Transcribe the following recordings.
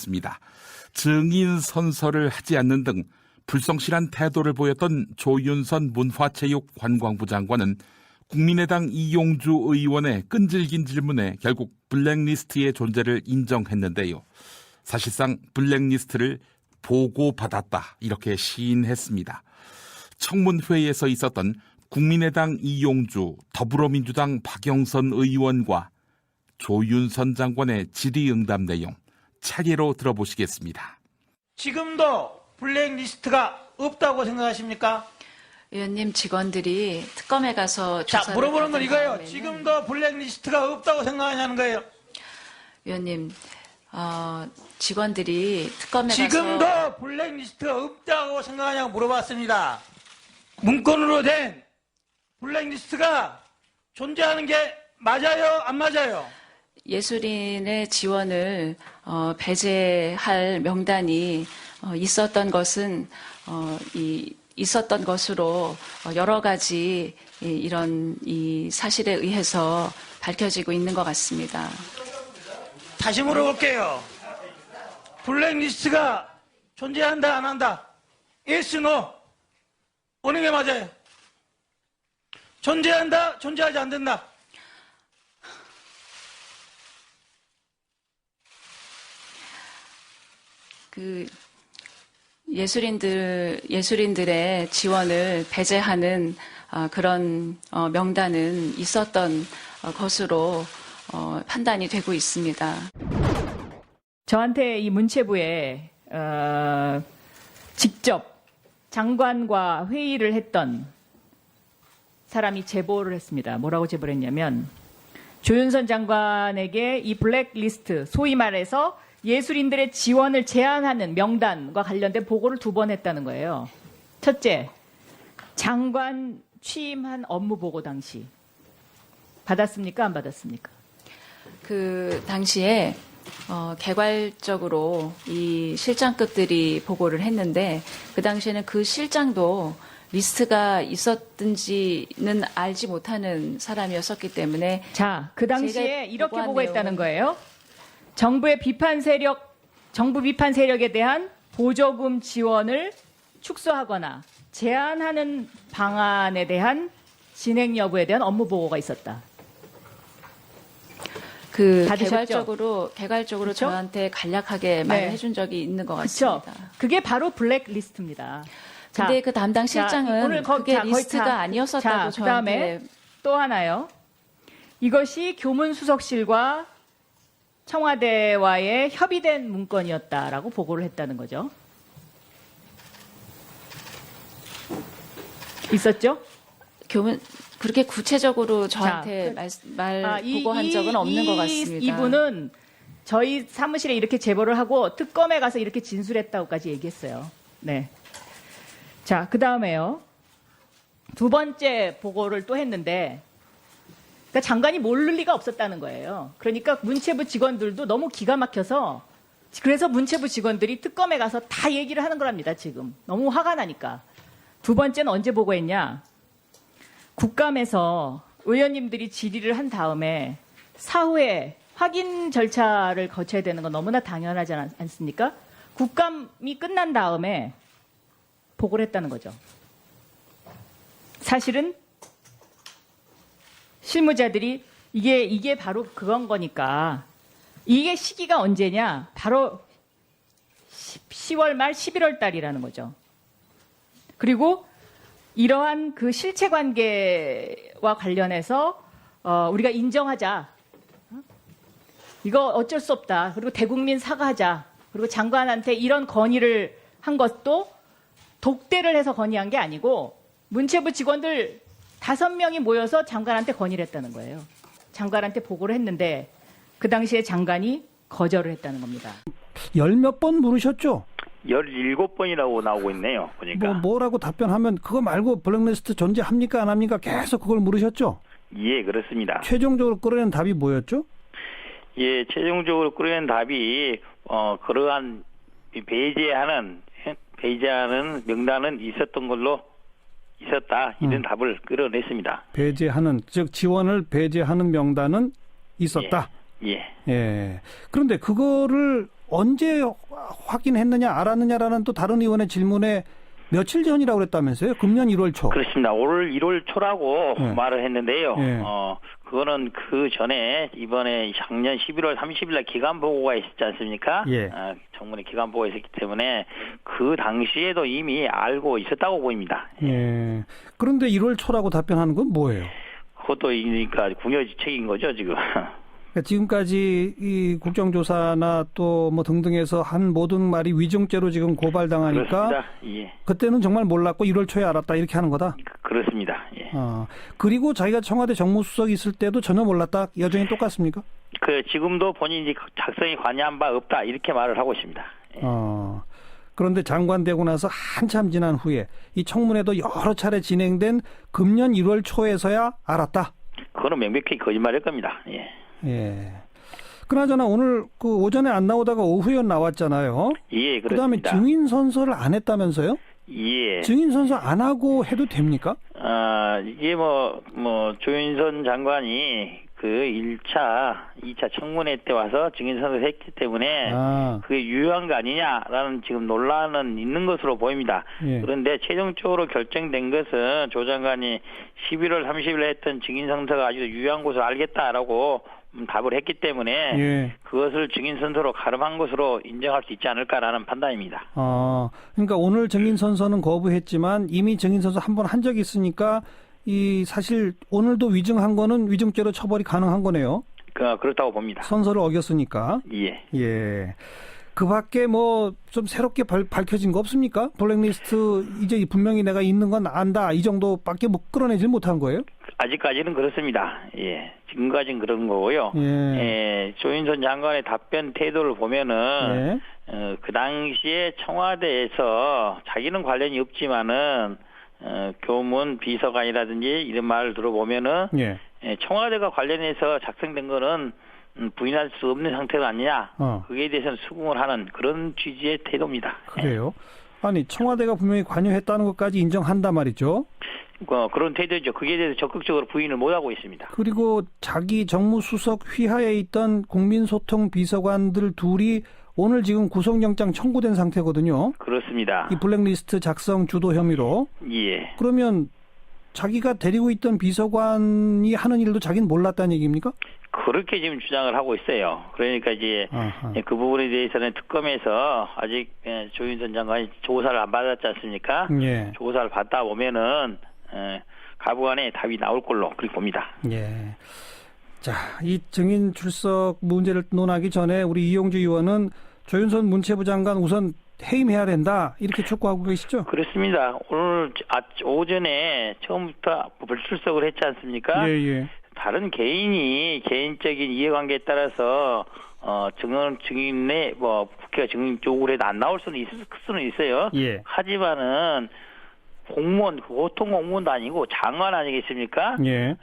습니다. 증인 선서를 하지 않는 등 불성실한 태도를 보였던 조윤선 문화체육관광부 장관은 국민의당 이용주 의원의 끈질긴 질문에 결국 블랙리스트의 존재를 인정했는데요. 사실상 블랙리스트를 보고받았다 이렇게 시인했습니다. 청문회에서 있었던 국민의당 이용주, 더불어민주당 박영선 의원과 조윤선 장관의 질의응답 내용 차례로 들어보시겠습니다. 지금도 블랙리스트가 없다고 생각하십니까? 의원님, 직원들이 특검에 가서 조사를 자, 물어보는 건 이거예요. 다음에는- 지금도 블랙리스트가 없다고 생각하냐는 거예요. 의원님, 직원들이 특검에 지금도 가서 블랙리스트가 없다고 생각하냐고 물어봤습니다. 문건으로 된 블랙리스트가 존재하는 게 맞아요? 안 맞아요? 예술인의 지원을 배제할 명단이 있었던 것은 있었던 것으로 여러 가지 이런 이 사실에 의해서 밝혀지고 있는 것 같습니다. 다시 물어볼게요. 블랙리스트가 존재한다, 안 한다? Yes, no? 어느 게 맞아요? 존재한다, 존재하지 않는다? 그 예술인들의 지원을 배제하는 그런 명단은 있었던 것으로 판단이 되고 있습니다. 저한테 이 문체부에 직접 장관과 회의를 했던 사람이 제보를 했습니다. 뭐라고 제보를 했냐면 조윤선 장관에게 이 블랙리스트, 소위 말해서 예술인들의 지원을 제한하는 명단과 관련된 보고를 2번 했다는 거예요. 첫째, 장관 취임한 업무 보고 당시 받았습니까? 안 받았습니까? 그 당시에 개괄적으로 이 실장급들이 보고를 했는데 그 당시에는 그 실장도 리스트가 있었든지는 알지 못하는 사람이었었기 때문에 자, 그 당시에 제가 이렇게 보고한 보고했다는 내용은- 거예요. 정부 비판 세력에 대한 보조금 지원을 축소하거나 제한하는 방안에 대한 진행 여부에 대한 업무 보고가 있었다. 그 받으셨죠? 개괄적으로 그쵸? 저한테 간략하게 말을 해준 적이 있는 것 그렇죠. 같습니다. 그게 바로 블랙리스트입니다. 자, 근데 그 담당 실장은 오늘 그게 거의 리스트가 다- 아니었었다고 자, 그다음에 저한테 또 하나요. 이것이 교문수석실과 청와대와의 협의된 문건이었다라고 보고를 했다는 거죠. 있었죠? 그렇게 구체적으로 저한테 보고한 적은 없는 것 같습니다. 이분은 저희 사무실에 이렇게 제보를 하고 특검에 가서 이렇게 진술했다고까지 얘기했어요. 네. 자, 그 다음에요. 2번째 보고를 또 했는데, 그러니까 장관이 모를 리가 없었다는 거예요. 그러니까 문체부 직원들도 너무 기가 막혀서, 그래서 문체부 직원들이 특검에 가서 다 얘기를 하는 거랍니다, 지금. 너무 화가 나니까. 2번째는 언제 보고했냐? 국감에서 의원님들이 질의를 한 다음에 사후에 확인 절차를 거쳐야 되는 건 너무나 당연하지 않습니까? 국감이 끝난 다음에 보고를 했다는 거죠. 사실은 실무자들이 이게 바로 그건 거니까 이게 시기가 언제냐? 바로 10월 말 11월 달이라는 거죠. 그리고 이러한 그 실체 관계와 관련해서 우리가 인정하자. 이거 어쩔 수 없다. 그리고 대국민 사과하자. 그리고 장관한테 이런 건의를 한 것도 독대를 해서 건의한 게 아니고 문체부 직원들 5명이 모여서 장관한테 건의를 했다는 거예요. 장관한테 보고를 했는데 그 당시에 장관이 거절을 했다는 겁니다. 10몇 번 물으셨죠? 17번이라고 나오고 있네요. 보니까. 뭐라고 답변하면 그거 말고 블랙리스트 존재합니까 안 합니까? 계속 그걸 물으셨죠? 예, 그렇습니다. 최종적으로 끌어낸 답이 뭐였죠? 예, 최종적으로 끌어낸 답이 그러한 배제하는 명단은 있었던 걸로 있었다. 이런 답을 끌어냈습니다. 배제하는, 즉 지원을 배제하는 명단은 있었다. 예. 예. 그런데 그거를 언제 확인했느냐, 알았느냐라는 또 다른 의원의 질문에 며칠 전이라고 그랬다면서요? 금년 1월 초. 그렇습니다. 올 1월 초라고 네. 말을 했는데요. 네. 그거는 그 전에 이번에 작년 11월 30일 날 기간 보고가 있었지 않습니까? 예. 정문에 기간 보고가 있었기 때문에 그 당시에도 이미 알고 있었다고 보입니다. 예. 그런데 1월 초라고 답변하는 건 뭐예요? 그것도 그러니까 궁여지책인 거죠, 지금. 그러니까 지금까지 이 국정조사나 또 뭐 등등에서 한 모든 말이 위증죄로 지금 고발당하니까 그렇습니다. 예. 그때는 정말 몰랐고 1월 초에 알았다 이렇게 하는 거다. 그렇습니다. 예. 그리고 자기가 청와대 정무수석 있을 때도 전혀 몰랐다. 여전히 똑같습니까? 지금도 본인이 작성에 관여한 바 없다 이렇게 말을 하고 있습니다. 예. 그런데 장관 되고 나서 한참 지난 후에 이 청문회도 여러 차례 진행된 금년 1월 초에서야 알았다. 그거는 명백히 거짓말일 겁니다. 예. 예. 그나저나 오늘 그 오전에 안 나오다가 오후에 나왔잖아요. 예, 그다음에 그렇습니다. 증인 선서를 안 했다면서요? 예. 증인 선서 안 하고 해도 됩니까? 이게 조윤선 장관이 그 1차, 2차 청문회 때 와서 증인 선서를 했기 때문에 그게 유효한 거 아니냐라는 지금 논란은 있는 것으로 보입니다. 예. 그런데 최종적으로 결정된 것은 조 장관이 11월 30일에 했던 증인 선서가 아주 유효한 것을 알겠다라고 답을 했기 때문에 예. 그것을 증인 선서로 가름한 것으로 인정할 수 있지 않을까라는 판단입니다. 그러니까 오늘 증인 선서는 거부했지만 이미 증인 선서 한 번 한 적이 있으니까 이 사실 오늘도 위증한 거는 위증죄로 처벌이 가능한 거네요. 그렇다고 봅니다. 선서를 어겼으니까. 예. 예. 그 밖에 뭐 좀 새롭게 밝혀진 거 없습니까? 블랙리스트 이제 분명히 내가 있는 건 안다. 이 정도밖에 끌어내질 못한 거예요? 아직까지는 그렇습니다. 예. 지금까지는 그런 거고요. 예. 조윤선 장관의 답변 태도를 보면은 그 당시에 청와대에서 자기는 관련이 없지만은 교문 비서관이라든지 이런 말을 들어보면은 청와대가 관련해서 작성된 거는 부인할 수 없는 상태가 아니냐. 그에 대해서는 수긍을 하는 그런 취지의 태도입니다. 그래요? 아니 청와대가 분명히 관여했다는 것까지 인정한단 말이죠. 그런 태도죠. 그에 대해서 적극적으로 부인을 못하고 있습니다. 그리고 자기 정무수석 휘하에 있던 국민소통 비서관들 둘이 오늘 지금 구속영장 청구된 상태거든요. 그렇습니다. 이 블랙리스트 작성 주도 혐의로. 예. 그러면 자기가 데리고 있던 비서관이 하는 일도 자기는 몰랐다는 얘기입니까? 그렇게 지금 주장을 하고 있어요. 그러니까 이제 그 부분에 대해서는 특검에서 아직 조윤선 장관이 조사를 안 받았지 않습니까? 예. 조사를 받다 보면은 가부간에 답이 나올 걸로 그렇게 봅니다. 예. 자, 이 증인 출석 문제를 논하기 전에 우리 이용주 의원은 조윤선 문체부 장관 우선 해임해야 된다 이렇게 촉구하고 계시죠? 그렇습니다. 오늘 오전에 처음부터 불출석을 했지 않습니까? 예. 다른 개인이 개인적인 이해관계에 따라서 증인의 국회가 증인 요구를 해도 안 나올 수는 있을 수는 있어요. 예. 하지만은 공무원, 보통 공무원도 아니고 장관 아니겠습니까? 예.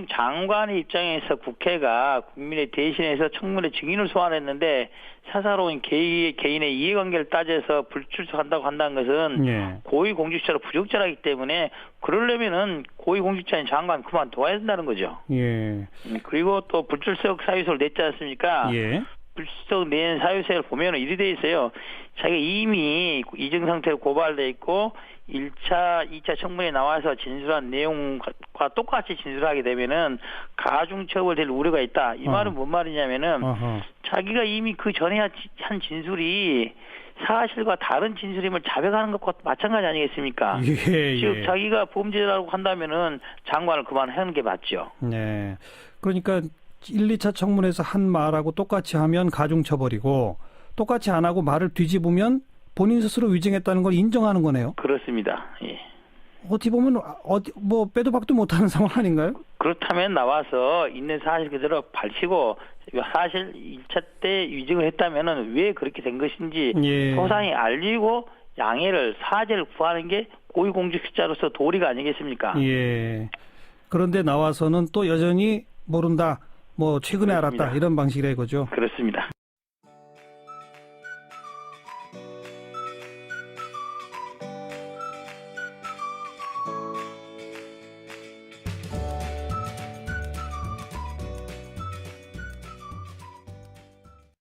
장관의 입장에서 국회가 국민의 대신해서 청문회 증인을 소환했는데 사사로운 개인의 이해관계를 따져서 불출석한다고 한다는 것은 고위공직자로 부적절하기 때문에 그러려면은 고위공직자인 장관 그만둬야 된다는 거죠. 예. 그리고 또 불출석 사유서를 냈지 않습니까? 예. 불출석 낸 사유서를 보면은 이리 돼 있어요. 자기가 이미 이중 상태로 고발돼 있고 1차, 2차 청문회에 나와서 진술한 내용과 똑같이 진술하게 되면은 가중처벌될 우려가 있다. 이 말은 뭔 말이냐면은 자기가 이미 그 전에 한 진술이 사실과 다른 진술임을 자백하는 것과 마찬가지 아니겠습니까? 즉 자기가 범죄라고 한다면은 장관을 그만하는 게 맞죠. 네. 그러니까 1, 2차 청문회에서 한 말하고 똑같이 하면 가중처벌이고 똑같이 안 하고 말을 뒤집으면 본인 스스로 위증했다는 걸 인정하는 거네요. 그렇습니다. 예. 어떻게 보면 빼도 박도 못하는 상황 아닌가요? 그렇다면 나와서 있는 사실 그대로 밝히고 사실 1차 때 위증을 했다면은 왜 그렇게 된 것인지 소상히 알리고 양해를 사죄를 구하는 게 고위공직자로서 도리가 아니겠습니까? 예. 그런데 나와서는 또 여전히 모른다. 최근에 그렇습니다. 알았다. 이런 방식이라 이거죠. 그렇습니다.